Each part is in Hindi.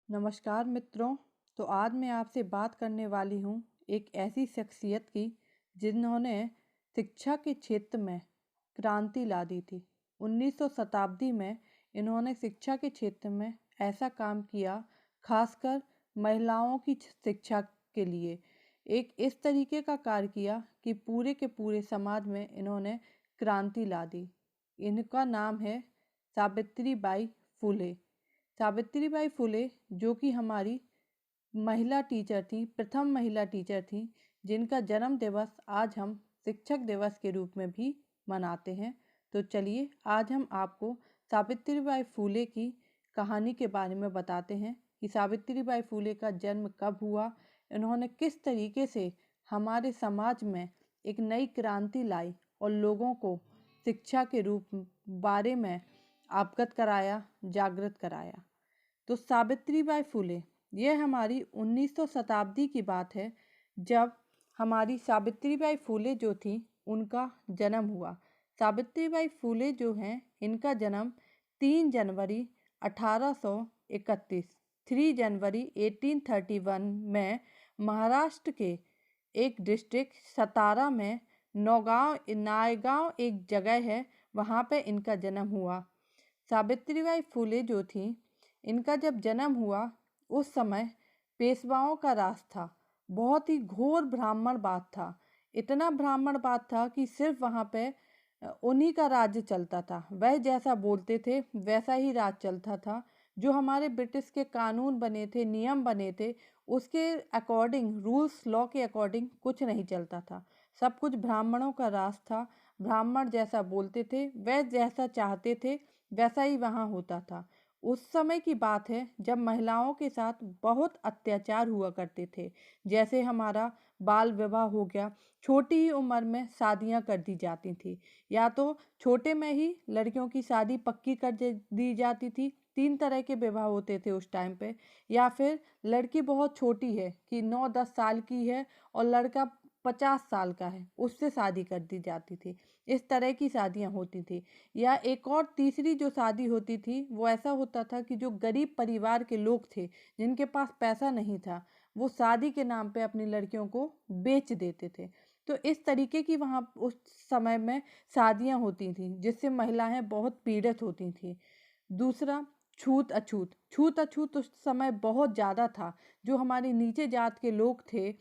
नमस्कार मित्रों। तो आज मैं आपसे बात करने वाली हूँ एक ऐसी शख्सियत की जिन्होंने शिक्षा के क्षेत्र में क्रांति ला दी थी। 1900 शताब्दी में इन्होंने शिक्षा के क्षेत्र में ऐसा काम किया, खासकर महिलाओं की शिक्षा के लिए एक इस तरीके का कार्य किया कि पूरे के पूरे समाज में इन्होंने क्रांति ला दी। इनका नाम है सावित्रीबाई फुले। सावित्रीबाई फुले जो कि हमारी महिला टीचर थी, प्रथम महिला टीचर थी, जिनका जन्म दिवस आज हम शिक्षक दिवस के रूप में भी मनाते हैं। तो चलिए आज हम आपको सावित्रीबाई फुले की कहानी के बारे में बताते हैं कि सावित्रीबाई फुले का जन्म कब हुआ, इन्होंने किस तरीके से हमारे समाज में एक नई क्रांति लाई और लोगों को शिक्षा के रूप बारे में अवगत कराया, जागृत कराया। तो सावित्रीबाई फुले यह हमारी 1900 शताब्दी की बात है, जब हमारी सावित्रीबाई फुले जो थी उनका जन्म हुआ। सावित्रीबाई फुले जो हैं, इनका जन्म 3 जनवरी 1831 3 जनवरी 1831 में महाराष्ट्र के एक डिस्ट्रिक्ट सतारा में नायगांव एक जगह है, वहाँ पे इनका जन्म हुआ। सावित्रीबाई फुले जो थी, इनका जब जन्म हुआ उस समय पेशवाओं का राज था। बहुत ही घोर ब्राह्मणवाद था। इतना ब्राह्मणवाद था कि सिर्फ वहाँ पे उन्हीं का राज्य चलता था। वह जैसा बोलते थे वैसा ही राज चलता था। जो हमारे ब्रिटिश के कानून बने थे, नियम बने थे, उसके अकॉर्डिंग, रूल्स लॉ के अकॉर्डिंग कुछ नहीं चलता था। सब कुछ ब्राह्मणों का राज था। ब्राह्मण जैसा बोलते थे, वह जैसा चाहते थे वैसा ही वहाँ होता था। उस समय की बात है जब महिलाओं के साथ बहुत अत्याचार हुआ करते थे। जैसे हमारा बाल विवाह हो गया, छोटी ही उम्र में शादियां कर दी जाती थी, या तो छोटे में ही लड़कियों की शादी पक्की कर दी जाती थी। 3 तरह के विवाह होते थे उस टाइम पे। या फिर लड़की बहुत छोटी है कि 9-10 साल की है और लड़का 50 साल का है, उससे शादी कर दी जाती थी। इस तरह की शादियां होती थी। या एक और तीसरी जो शादी होती थी, वो ऐसा होता था कि जो गरीब परिवार के लोग थे, जिनके पास पैसा नहीं था, वो शादी के नाम पे अपनी लड़कियों को बेच देते थे। तो इस तरीके की वहाँ उस समय में शादियां होती थी, जिससे महिलाएं बहुत पीड़ित होती थी। दूसरा, छूत अछूत। छूत अछूत उस समय बहुत ज़्यादा था। जो हमारे नीचे जात के लोग थे,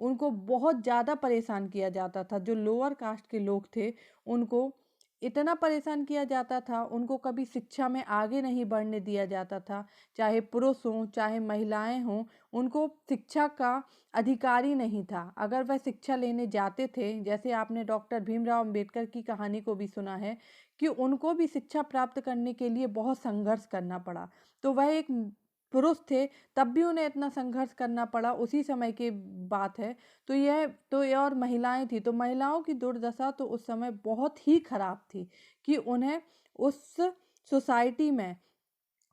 उनको बहुत ज़्यादा परेशान किया जाता था। जो लोअर कास्ट के लोग थे, उनको इतना परेशान किया जाता था, उनको कभी शिक्षा में आगे नहीं बढ़ने दिया जाता था। चाहे पुरुष हों, चाहे महिलाएं हों, उनको शिक्षा का अधिकार ही नहीं था। अगर वह शिक्षा लेने जाते थे, जैसे आपने डॉक्टर भीमराव अंबेडकर की कहानी को भी सुना है कि उनको भी शिक्षा प्राप्त करने के लिए बहुत संघर्ष करना पड़ा। तो वह एक पुरुष थे, तब भी उन्हें इतना संघर्ष करना पड़ा, उसी समय की बात है। तो ये और महिलाएं थी, तो महिलाओं की दुर्दशा तो उस समय बहुत ही खराब थी कि उन्हें उस सोसाइटी में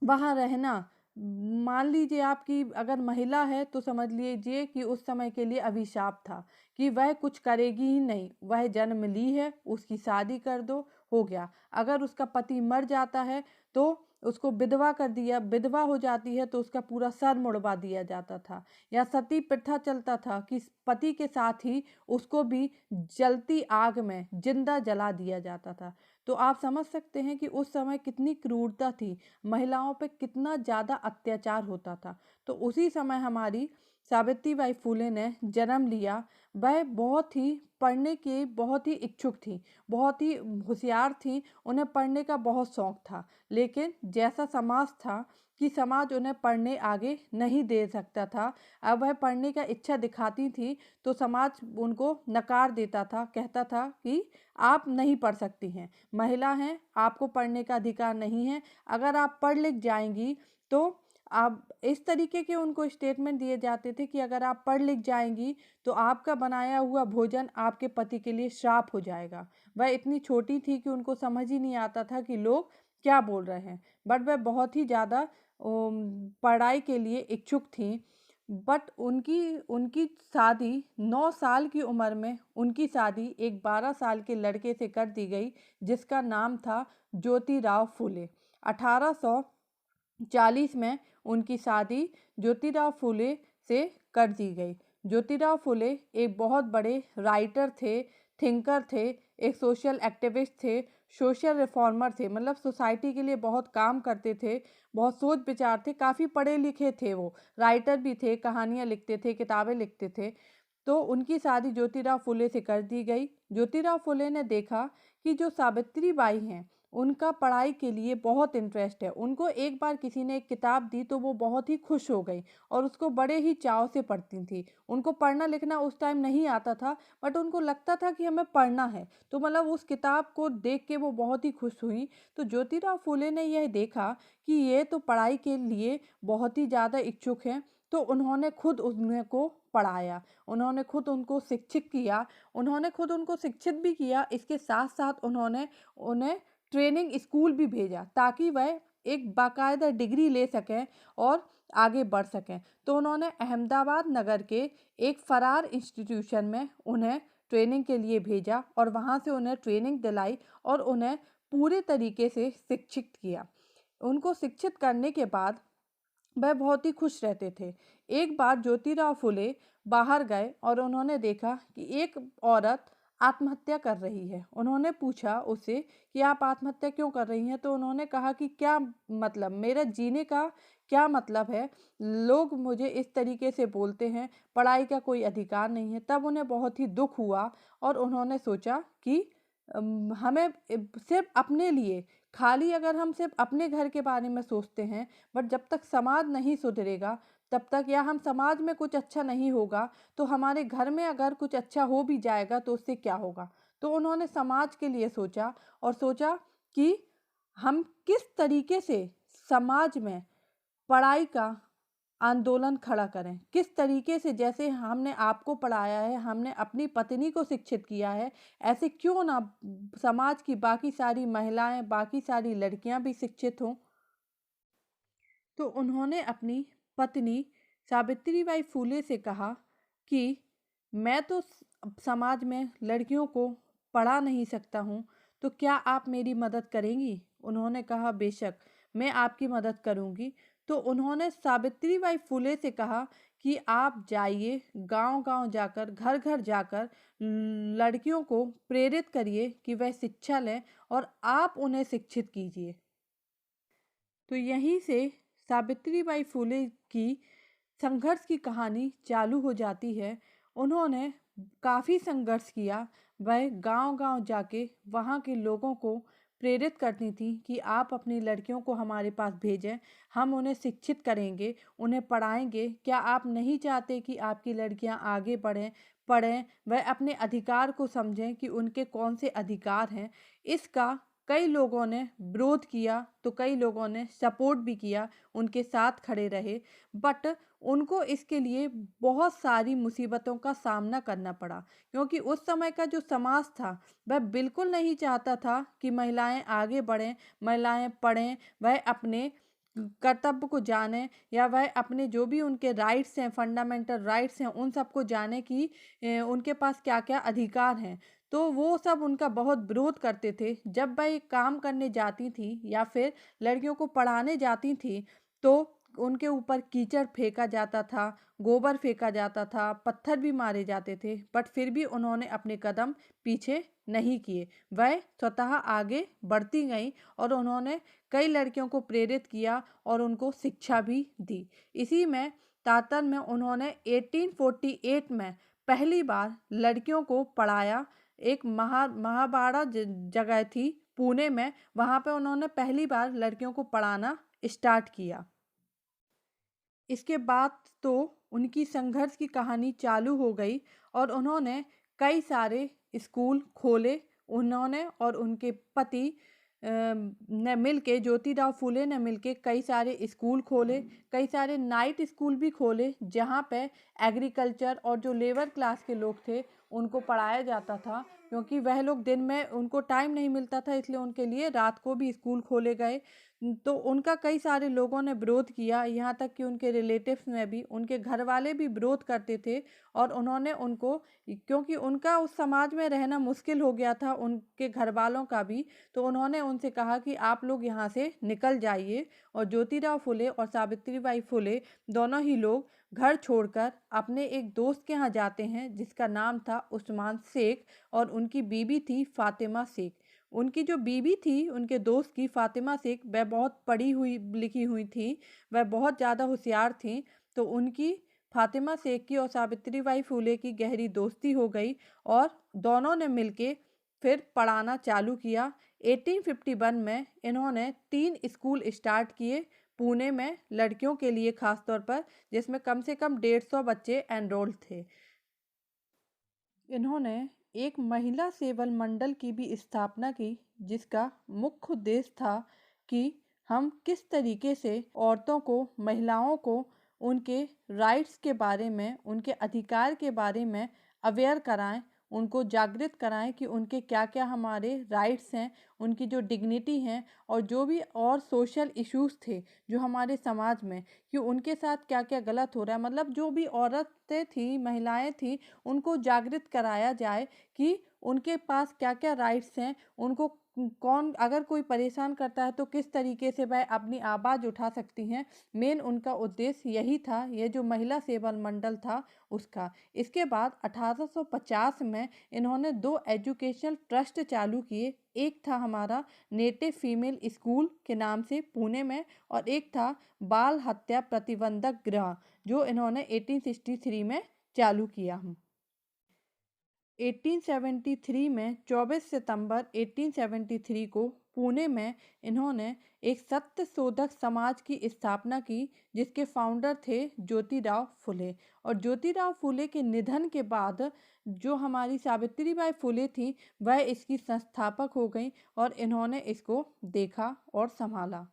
वहाँ रहना, मान लीजिए आपकी अगर महिला है तो समझ लीजिए कि उस समय के लिए अभिशाप था कि वह कुछ करेगी ही नहीं। वह जन्म ली है, उसकी शादी कर दो, हो गया। अगर उसका पति मर जाता है तो उसको विधवा कर दिया, विधवा हो जाती है तो उसका पूरा सर मुड़वा दिया जाता था। या सती प्रथा चलता था कि पति के साथ ही उसको भी जलती आग में जिंदा जला दिया जाता था। तो आप समझ सकते हैं कि उस समय कितनी क्रूरता थी, महिलाओं पे कितना ज़्यादा अत्याचार होता था। तो उसी समय हमारी सावित्रीबाई फुले ने जन्म लिया। वह बहुत ही पढ़ने की बहुत ही इच्छुक थी, बहुत ही होशियार थी, उन्हें पढ़ने का बहुत शौक था। लेकिन जैसा समाज था कि समाज उन्हें पढ़ने आगे नहीं दे सकता था। अब वह पढ़ने का इच्छा दिखाती थी तो समाज उनको नकार देता था, कहता था कि आप नहीं पढ़ सकती हैं, महिला हैं, आपको पढ़ने का अधिकार नहीं है। अगर आप पढ़ लिख जाएंगी तो आप, इस तरीके के उनको स्टेटमेंट दिए जाते थे कि अगर आप पढ़ लिख जाएंगी तो आपका बनाया हुआ भोजन आपके पति के लिए श्राप हो जाएगा। वह इतनी छोटी थी कि उनको समझ ही नहीं आता था कि लोग क्या बोल रहे हैं, बट वह बहुत ही ज़्यादा पढ़ाई के लिए इच्छुक थी। बट उनकी उनकी शादी 9 साल की उम्र में उनकी शादी एक 12 साल के लड़के से कर दी गई, जिसका नाम था ज्योतिराव फुले। 1840 में उनकी शादी ज्योतिराव फुले से कर दी गई। ज्योतिराव फुले एक बहुत बड़े राइटर थे, थिंकर थे, एक सोशल एक्टिविस्ट थे, सोशल रिफॉर्मर थे, मतलब सोसाइटी के लिए बहुत काम करते थे, बहुत सोच विचार थे, काफ़ी पढ़े लिखे थे, वो राइटर भी थे, कहानियाँ लिखते थे, किताबें लिखते थे। तो उनकी शादी ज्योतिराव फुले से कर दी गई। ज्योतिराव फुले ने देखा कि जो सावित्री बाई हैं उनका पढ़ाई के लिए बहुत इंटरेस्ट है। उनको एक बार किसी ने एक किताब दी तो वो बहुत ही खुश हो गई और उसको बड़े ही चाव से पढ़ती थी। उनको पढ़ना लिखना उस टाइम नहीं आता था, बट उनको लगता था कि हमें पढ़ना है, तो मतलब उस किताब को देख के वो बहुत ही खुश हुई। तो ज्योतिराव फुले ने यह देखा कि ये तो पढ़ाई के लिए बहुत ही ज़्यादा इच्छुक हैं, तो उन्होंने खुद उनको पढ़ाया, उन्होंने खुद उनको शिक्षित किया, उन्होंने खुद उनको शिक्षित भी किया। इसके साथ साथ उन्होंने उन्हें ट्रेनिंग स्कूल भी भेजा ताकि वह एक बाकायदा डिग्री ले सकें और आगे बढ़ सकें। तो उन्होंने अहमदाबाद नगर के एक फरार इंस्टीट्यूशन में उन्हें ट्रेनिंग के लिए भेजा और वहाँ से उन्हें ट्रेनिंग दिलाई और उन्हें पूरे तरीके से शिक्षित किया। उनको शिक्षित करने के बाद वह बहुत ही खुश रहते थे। एक बार ज्योतिराव फुले बाहर गए और उन्होंने देखा कि एक औरत आत्महत्या कर रही है। उन्होंने पूछा उससे कि आप आत्महत्या क्यों कर रही हैं? तो उन्होंने कहा कि क्या मतलब, मेरा जीने का क्या मतलब है? लोग मुझे इस तरीके से बोलते हैं, पढ़ाई का कोई अधिकार नहीं है। तब उन्हें बहुत ही दुख हुआ और उन्होंने सोचा कि हमें सिर्फ अपने लिए, खाली अगर हम सिर्फ अपने घर के बारे में सोचते हैं, बट जब तक समाज नहीं सुधरेगा तब तक, या हम समाज में कुछ अच्छा नहीं होगा, तो हमारे घर में अगर कुछ अच्छा हो भी जाएगा तो उससे क्या होगा। तो उन्होंने समाज के लिए सोचा और सोचा कि हम किस तरीके से समाज में पढ़ाई का आंदोलन खड़ा करें, किस तरीके से, जैसे हमने आपको पढ़ाया है, हमने अपनी पत्नी को शिक्षित किया है, ऐसे क्यों ना समाज की बाकी सारी महिलाएं, बाकी सारी लड़कियां भी शिक्षित हों। तो उन्होंने अपनी पत्नी सावित्रीबाई फूले से कहा कि मैं तो समाज में लड़कियों को पढ़ा नहीं सकता हूँ, तो क्या आप मेरी मदद करेंगी? उन्होंने कहा बेशक, मैं आपकी मदद करूँगी। तो उन्होंने सावित्रीबाई फूले से कहा कि आप जाइए, गांव-गांव जाकर, घर-घर जाकर लड़कियों को प्रेरित करिए कि वह शिक्षा लें और आप उन्हें शिक्षित कीजिए। तो यहीं से सावित्रीबाई फुले की संघर्ष की कहानी चालू हो जाती है। उन्होंने काफ़ी संघर्ष किया। वह गांव-गांव जाके वहाँ के लोगों को प्रेरित करती थी कि आप अपनी लड़कियों को हमारे पास भेजें, हम उन्हें शिक्षित करेंगे, उन्हें पढ़ाएंगे। क्या आप नहीं चाहते कि आपकी लड़कियां आगे बढ़ें, पढ़ें, वह अपने अधिकार को समझें कि उनके कौन से अधिकार हैं? इसका कई लोगों ने विरोध किया, तो कई लोगों ने सपोर्ट भी किया, उनके साथ खड़े रहे, बट उनको इसके लिए बहुत सारी मुसीबतों का सामना करना पड़ा, क्योंकि उस समय का जो समाज था वह बिल्कुल नहीं चाहता था कि महिलाएं आगे बढ़ें, महिलाएं पढ़ें, वह अपने कर्तव्य को जानें, या वह अपने जो भी उनके राइट्स हैं, फंडामेंटल राइट्स हैं, उन सबको जाने कि उनके पास क्या क्या अधिकार हैं। तो वो सब उनका बहुत विरोध करते थे। जब वह काम करने जाती थी या फिर लड़कियों को पढ़ाने जाती थी, तो उनके ऊपर कीचड़ फेंका जाता था, गोबर फेंका जाता था, पत्थर भी मारे जाते थे, बट फिर भी उन्होंने अपने कदम पीछे नहीं किए। वह स्वतः आगे बढ़ती गईं और उन्होंने कई लड़कियों को प्रेरित किया और उनको शिक्षा भी दी। इसी में तातल में उन्होंने 1848 में पहली बार लड़कियों को पढ़ाया। एक महाबाड़ा जगह थी पुणे में, वहाँ पे उन्होंने पहली बार लड़कियों को पढ़ाना स्टार्ट किया। इसके बाद तो उनकी संघर्ष की कहानी चालू हो गई और उन्होंने कई सारे स्कूल खोले। उन्होंने और उनके पति ने मिलके, ज्योतिराव फुले ने मिलके कई सारे स्कूल खोले, कई सारे नाइट स्कूल भी खोले, जहाँ पे एग्रीकल्चर और जो लेबर क्लास के लोग थे उनको पढ़ाया जाता था, क्योंकि वह लोग दिन में उनको टाइम नहीं मिलता था, इसलिए उनके लिए रात को भी स्कूल खोले गए। तो उनका कई सारे लोगों ने विरोध किया, यहाँ तक कि उनके रिलेटिव्स में भी, उनके घर वाले भी विरोध करते थे। और उन्होंने उनको, क्योंकि उनका उस समाज में रहना मुश्किल हो गया था, उनके घर वालों का भी, तो उन्होंने उनसे कहा कि आप लोग यहाँ से निकल जाइए। और ज्योतिराव फुले और सावित्रीबाई फुले दोनों ही लोग घर छोड़कर अपने एक दोस्त के यहाँ जाते हैं, जिसका नाम था उस्मान शेख, और उनकी बीबी थी फातिमा शेख। उनकी जो बीबी थी उनके दोस्त की, फातिमा शेख, वह बहुत पढ़ी हुई लिखी हुई थी, वह बहुत ज़्यादा होशियार थी। तो उनकी, फातिमा शेख की और सावित्रीबाई फुले की गहरी दोस्ती हो गई, और दोनों ने मिलके फिर पढ़ाना चालू किया। 1851 में इन्होंने 3 स्कूल स्टार्ट किए पुणे में, लड़कियों के लिए खास तौर पर, जिसमें कम से कम 150 बच्चे एनरोल्ड थे। इन्होंने एक महिला सेवल मंडल की भी स्थापना की, जिसका मुख्य उद्देश्य था कि हम किस तरीके से औरतों को, महिलाओं को उनके राइट्स के बारे में, उनके अधिकार के बारे में अवेयर कराएं, उनको जागृत कराएं कि उनके क्या क्या हमारे राइट्स हैं, उनकी जो डिग्निटी हैं, और जो भी और सोशल इश्यूज थे जो हमारे समाज में, कि उनके साथ क्या क्या गलत हो रहा है। मतलब जो भी औरतें थी, महिलाएं थी, उनको जागृत कराया जाए कि उनके पास क्या क्या राइट्स हैं, उनको कौन अगर कोई परेशान करता है तो किस तरीके से वह अपनी आवाज़ उठा सकती हैं। मेन उनका उद्देश्य यही था, ये जो महिला सेवा मंडल था उसका। इसके बाद 1850 में इन्होंने 2 एजुकेशनल ट्रस्ट चालू किए। एक था हमारा नेटिव फीमेल स्कूल के नाम से पुणे में, और एक था बाल हत्या प्रतिबंधक गृह, जो इन्होंने 1863 में चालू किया। 1873 में 24 सितंबर 1873 को पुणे में इन्होंने एक सत्य शोधक समाज की स्थापना की, जिसके फाउंडर थे ज्योतिराव फुले। और ज्योतिराव फुले के निधन के बाद जो हमारी सावित्रीबाई फुले थी, वह इसकी संस्थापक हो गई, और इन्होंने इसको देखा और संभाला।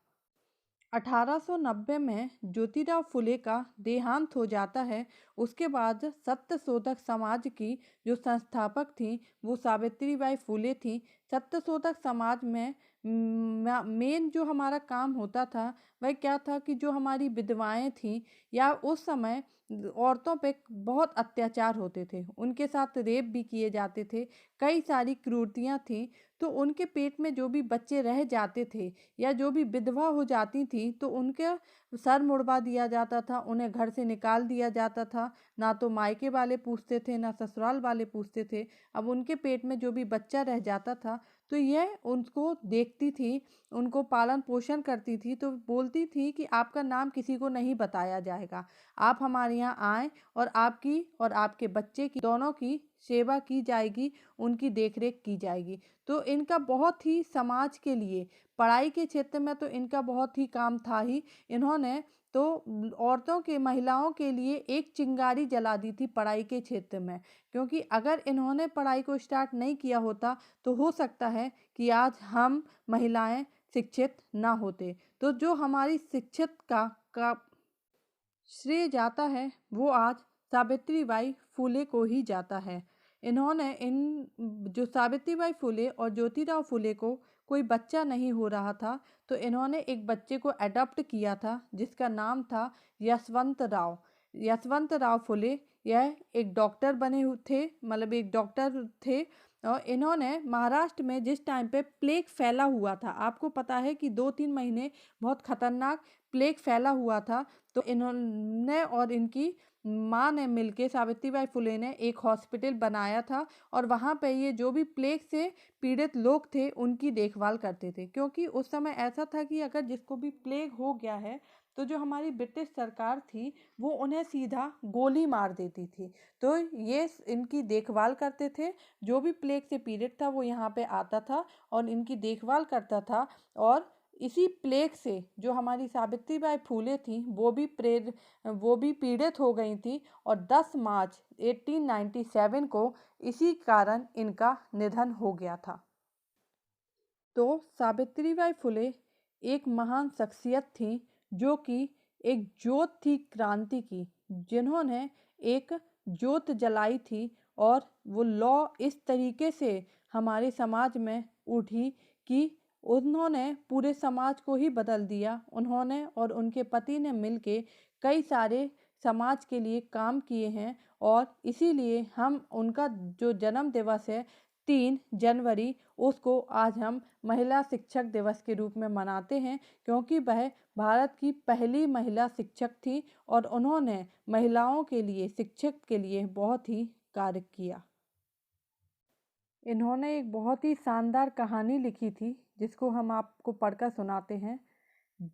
1890 में ज्योतिराव फुले का देहांत हो जाता है। उसके बाद सत्य शोधक समाज की जो संस्थापक थी वो सावित्रीबाई फुले थी। सत्य शोधक समाज में मेन जो हमारा काम होता था वह क्या था कि जो हमारी विधवाएं थीं, या उस समय औरतों पे बहुत अत्याचार होते थे, उनके साथ रेप भी किए जाते थे, कई सारी क्रूरतियाँ थीं। तो उनके पेट में जो भी बच्चे रह जाते थे या जो भी विधवा हो जाती थी, तो उनके सर मुड़वा दिया जाता था, उन्हें घर से निकाल दिया जाता था। ना तो मायके वाले पूछते थे, ना ससुराल वाले पूछते थे। अब उनके पेट में जो भी बच्चा रह जाता था, तो यह उनको देखती थी, उनको पालन पोषण करती थी, तो बोलती थी कि आपका नाम किसी को नहीं बताया जाएगा, आप हमारे यहाँ आएँ और आपकी और आपके बच्चे की दोनों की सेवा की जाएगी, उनकी देखरेख की जाएगी। तो इनका बहुत ही समाज के लिए, पढ़ाई के क्षेत्र में तो इनका बहुत ही काम था ही। इन्होंने तो औरतों के, महिलाओं के लिए एक चिंगारी जला दी थी पढ़ाई के क्षेत्र में, क्योंकि अगर इन्होंने पढ़ाई को स्टार्ट नहीं किया होता तो हो सकता है कि आज हम महिलाएं शिक्षित ना होते। तो जो हमारी शिक्षित का श्रेय जाता है वो आज सावित्रीबाई फुले को ही जाता है। इन्होंने इन जो सावित्रीबाई फुले और ज्योतिराव फुले को कोई बच्चा नहीं हो रहा था, तो इन्होंने एक बच्चे को अडॉप्ट किया था, जिसका नाम था यशवंत राव। यशवंत राव फुले यह एक डॉक्टर बने हुए थे, मतलब एक डॉक्टर थे। और इन्होंने महाराष्ट्र में जिस टाइम पे प्लेग फैला हुआ था, आपको पता है कि 2-3 महीने बहुत खतरनाक प्लेग फैला हुआ था, तो इन्होंने और इनकी माँ ने मिलके, सावित्रीबाई फुले ने एक हॉस्पिटल बनाया था, और वहाँ पे ये जो भी प्लेग से पीड़ित लोग थे उनकी देखभाल करते थे। क्योंकि उस समय ऐसा था कि अगर जिसको भी प्लेग हो गया है तो जो हमारी ब्रिटिश सरकार थी वो उन्हें सीधा गोली मार देती थी। तो ये इनकी देखभाल करते थे, जो भी प्लेग से पीड़ित था वो यहाँ पे आता था और इनकी देखभाल करता था। और इसी प्लेग से जो हमारी सावित्रीबाई फुले थी वो भी पीड़ित हो गई थी, और 10 मार्च 1897 को इसी कारण इनका निधन हो गया था। तो सावित्रीबाई फुले एक महान शख्सियत थी, जो कि एक ज्योत थी क्रांति की, जिन्होंने एक ज्योत जलाई थी, और वो लॉ इस तरीके से हमारे समाज में उठी कि उन्होंने पूरे समाज को ही बदल दिया। उन्होंने और उनके पति ने मिलके कई सारे समाज के लिए काम किए हैं और इसीलिए हम उनका जो जन्म दिवस है 3 जनवरी, उसको आज हम महिला शिक्षक दिवस के रूप में मनाते हैं, क्योंकि वह भारत की पहली महिला शिक्षक थी और उन्होंने महिलाओं के लिए, शिक्षक के लिए बहुत ही कार्य किया। इन्होंने एक बहुत ही शानदार कहानी लिखी थी जिसको हम आपको पढ़कर सुनाते हैं।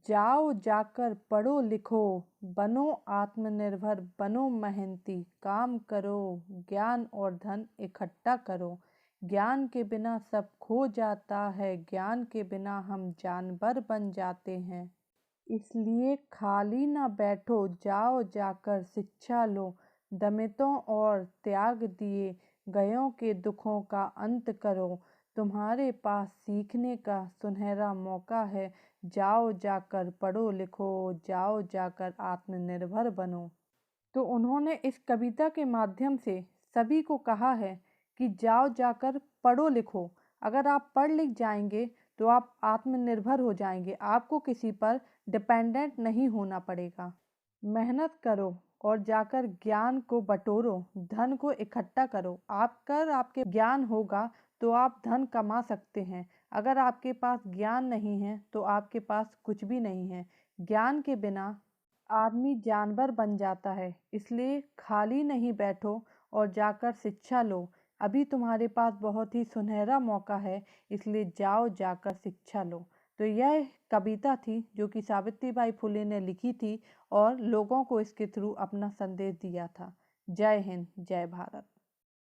जाओ जाकर पढ़ो लिखो, बनो आत्मनिर्भर, बनो मेहनती, काम करो, ज्ञान और धन इकट्ठा करो। ज्ञान के बिना सब खो जाता है, ज्ञान के बिना हम जानवर बन जाते हैं। इसलिए खाली ना बैठो, जाओ जाकर शिक्षा लो, दमितों और त्याग दिए गयों के दुखों का अंत करो। तुम्हारे पास सीखने का सुनहरा मौका है, जाओ जाकर पढ़ो लिखो, जाओ जाकर आत्मनिर्भर बनो। तो उन्होंने इस कविता के माध्यम से सभी को कहा है कि जाओ जाकर पढ़ो लिखो। अगर आप पढ़ लिख जाएंगे तो आप आत्मनिर्भर हो जाएंगे, आपको किसी पर डिपेंडेंट नहीं होना पड़ेगा। मेहनत करो और जाकर ज्ञान को बटोरो, धन को इकट्ठा करो। आपके ज्ञान होगा तो आप धन कमा सकते हैं। अगर आपके पास ज्ञान नहीं है तो आपके पास कुछ भी नहीं है। ज्ञान के बिना आदमी जानवर बन जाता है। इसलिए खाली नहीं बैठो और जाकर शिक्षा लो। अभी तुम्हारे पास बहुत ही सुनहरा मौका है, इसलिए जाओ जाकर शिक्षा लो। तो यह कविता थी जो कि सावित्रीबाई फुले ने लिखी थी और लोगों को इसके थ्रू अपना संदेश दिया था। जय हिंद, जय भारत।